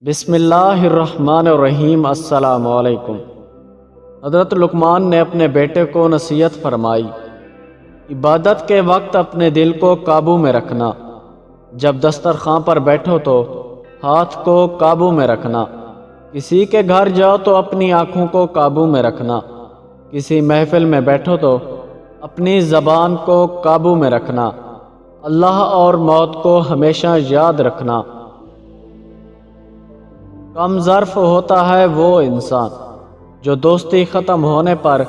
بسم اللہ الرحمن الرحیم۔ السلام علیکم۔ حضرت لقمان نے اپنے بیٹے کو نصیحت فرمائی، عبادت کے وقت اپنے دل کو قابو میں رکھنا، جب دسترخوان پر بیٹھو تو ہاتھ کو قابو میں رکھنا، کسی کے گھر جاؤ تو اپنی آنکھوں کو قابو میں رکھنا، کسی محفل میں بیٹھو تو اپنی زبان کو قابو میں رکھنا، اللہ اور موت کو ہمیشہ یاد رکھنا۔ کم ظرف ہوتا ہے وہ انسان جو دوستی ختم ہونے پر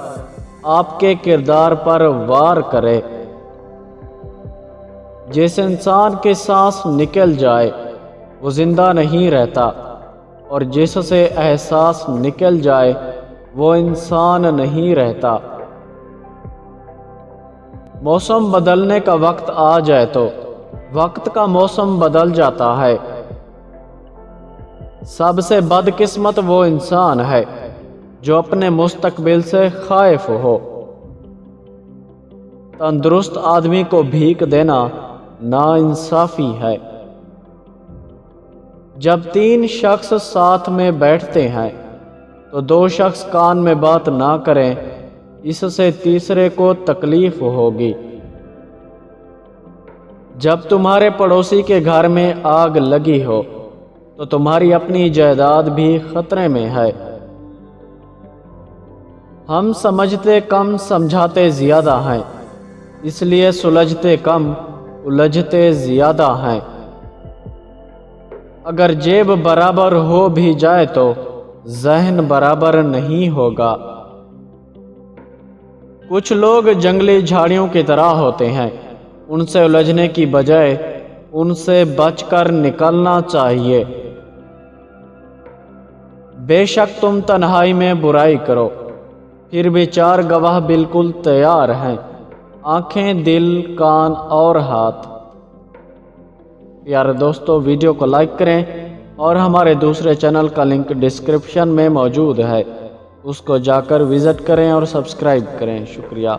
آپ کے کردار پر وار کرے۔ جس انسان کی سانس نکل جائے وہ زندہ نہیں رہتا، اور جس سے احساس نکل جائے وہ انسان نہیں رہتا۔ موسم بدلنے کا وقت آ جائے تو وقت کا موسم بدل جاتا ہے۔ سب سے بد قسمت وہ انسان ہے جو اپنے مستقبل سے خائف ہو۔ تندرست آدمی کو بھیک دینا ناانصافی ہے۔ جب 3 شخص ساتھ میں بیٹھتے ہیں تو 2 شخص کان میں بات نہ کریں، اس سے تیسرے کو تکلیف ہوگی۔ جب تمہارے پڑوسی کے گھر میں آگ لگی ہو تو تمہاری اپنی جائیداد بھی خطرے میں ہے۔ ہم سمجھتے کم سمجھاتے زیادہ ہیں، اس لیے سلجھتے کم الجھتے زیادہ ہیں۔ اگر جیب برابر ہو بھی جائے تو ذہن برابر نہیں ہوگا۔ کچھ لوگ جنگلی جھاڑیوں کی طرح ہوتے ہیں، ان سے الجھنے کی بجائے ان سے بچ کر نکلنا چاہیے۔ بے شک تم تنہائی میں برائی کرو، پھر بھی 4 گواہ بالکل تیار ہیں، آنکھیں، دل، کان اور ہاتھ۔ پیارے دوستو، ویڈیو کو لائک کریں اور ہمارے دوسرے چینل کا لنک ڈسکرپشن میں موجود ہے، اس کو جا کر وزٹ کریں اور سبسکرائب کریں۔ شکریہ۔